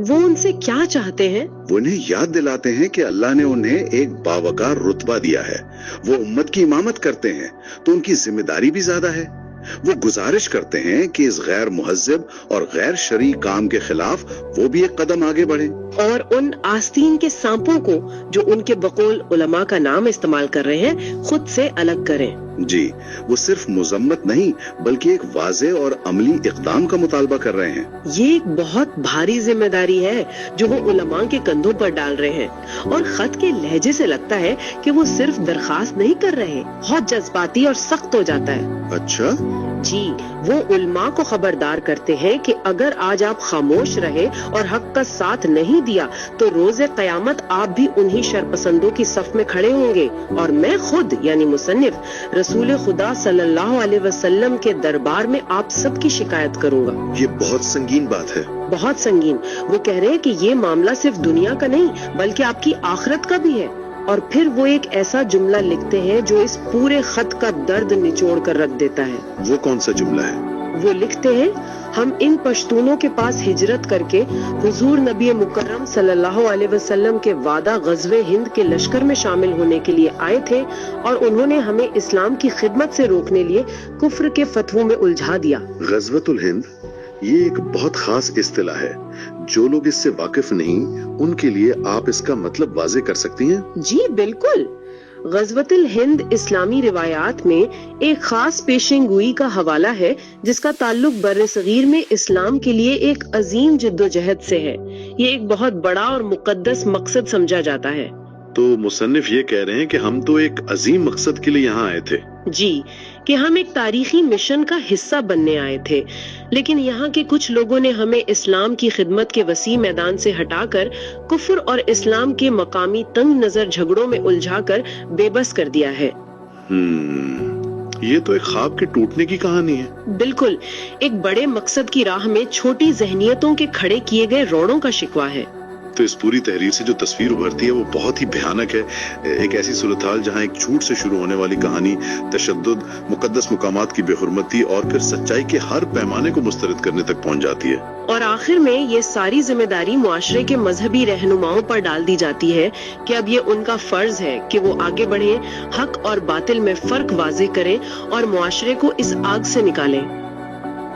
وہ ان سے کیا چاہتے ہیں؟ وہ انہیں یاد دلاتے ہیں کہ اللہ نے انہیں ایک باوقار رتبہ دیا ہے، وہ امت کی امامت کرتے ہیں تو ان کی ذمہ داری بھی زیادہ ہے۔ وہ گزارش کرتے ہیں کہ اس غیر مہذب اور غیر شرعی کام کے خلاف وہ بھی ایک قدم آگے بڑھیں، اور ان آستین کے سانپوں کو جو ان کے بقول علماء کا نام استعمال کر رہے ہیں خود سے الگ کریں۔ جی، وہ صرف مذمت نہیں بلکہ ایک واضح اور عملی اقدام کا مطالبہ کر رہے ہیں۔ یہ ایک بہت بھاری ذمہ داری ہے جو وہ علماء کے کندھوں پر ڈال رہے ہیں، اور خط کے لہجے سے لگتا ہے کہ وہ صرف درخواست نہیں کر رہے، بہت جذباتی اور سخت ہو جاتا ہے۔ اچھا، جی، وہ علماء کو خبردار کرتے ہیں کہ اگر آج آپ خاموش رہے اور حق کا ساتھ نہیں دیا تو روز قیامت آپ بھی انہی شرپسندوں کی صف میں کھڑے ہوں گے، اور میں خود یعنی مصنف رسول خدا صلی اللہ علیہ وسلم کے دربار میں آپ سب کی شکایت کروں گا۔ یہ بہت سنگین بات ہے۔ بہت سنگین۔ وہ کہہ رہے ہیں کہ یہ معاملہ صرف دنیا کا نہیں بلکہ آپ کی آخرت کا بھی ہے۔ اور پھر وہ ایک ایسا جملہ لکھتے ہیں جو اس پورے خط کا درد نچوڑ کر رکھ دیتا ہے۔ وہ کون سا جملہ ہے؟ وہ لکھتے ہیں، ہم ان پشتونوں کے پاس ہجرت کر کے حضور نبی مکرم صلی اللہ علیہ وسلم کے وعدہ غزوہ ہند کے لشکر میں شامل ہونے کے لیے آئے تھے، اور انہوں نے ہمیں اسلام کی خدمت سے روکنے لیے کفر کے فتووں میں الجھا دیا۔ غزوۃ الہند یہ ایک بہت خاص اصطلاح ہے، جو لوگ اس سے واقف نہیں ان کے لیے آپ اس کا مطلب واضح کر سکتی ہیں؟ جی بالکل۔ غزوۃ الہند اسلامی روایات میں ایک خاص پیشن گوئی کا حوالہ ہے جس کا تعلق بر صغیر میں اسلام کے لیے ایک عظیم جدوجہد سے ہے۔ یہ ایک بہت بڑا اور مقدس مقصد سمجھا جاتا ہے۔ تو مصنف یہ کہہ رہے ہیں کہ ہم تو ایک عظیم مقصد کے لیے یہاں آئے تھے۔ جی، کہ ہم ایک تاریخی مشن کا حصہ بننے آئے تھے، لیکن یہاں کے کچھ لوگوں نے ہمیں اسلام کی خدمت کے وسیع میدان سے ہٹا کر کفر اور اسلام کے مقامی تنگ نظر جھگڑوں میں الجھا کر بے بس کر دیا ہے۔ یہ تو ایک خواب کے ٹوٹنے کی کہانی ہے۔ بالکل، ایک بڑے مقصد کی راہ میں چھوٹی ذہنیتوں کے کھڑے کیے گئے روڑوں کا شکوہ ہے۔ تو اس پوری تحریر سے جو تصویر ابھرتی ہے وہ بہت ہی بھیانک ہے۔ ایک ایسی صورتحال جہاں ایک جھوٹ سے شروع ہونے والی کہانی تشدد، مقدس مقامات کی بے حرمتی اور پھر سچائی کے ہر پیمانے کو مسترد کرنے تک پہنچ جاتی ہے، اور آخر میں یہ ساری ذمہ داری معاشرے کے مذہبی رہنماؤں پر ڈال دی جاتی ہے کہ اب یہ ان کا فرض ہے کہ وہ آگے بڑھیں، حق اور باطل میں فرق واضح کریں اور معاشرے کو اس آگ سے نکالیں۔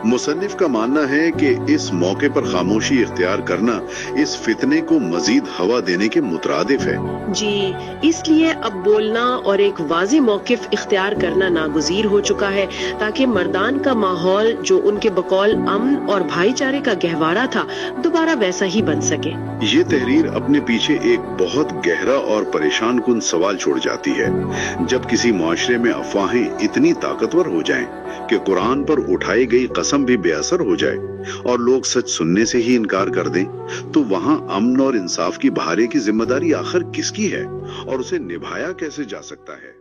مصنف کا ماننا ہے کہ اس موقع پر خاموشی اختیار کرنا اس فتنے کو مزید ہوا دینے کے مترادف ہے۔ جی، اس لیے اب بولنا اور ایک واضح موقف اختیار کرنا ناگزیر ہو چکا ہے تاکہ مردان کا ماحول جو ان کے بقول امن اور بھائی چارے کا گہوارہ تھا دوبارہ ویسا ہی بن سکے۔ یہ تحریر اپنے پیچھے ایک بہت گہرا اور پریشان کن سوال چھوڑ جاتی ہے۔ جب کسی معاشرے میں افواہیں اتنی طاقتور ہو جائیں کہ قرآن پر اٹھائی گئی قسم بھی بے اثر ہو جائے اور لوگ سچ سننے سے ہی انکار کر دیں، تو وہاں امن اور انصاف کی بہارے کی ذمہ داری آخر کس کی ہے اور اسے نبھایا کیسے جا سکتا ہے؟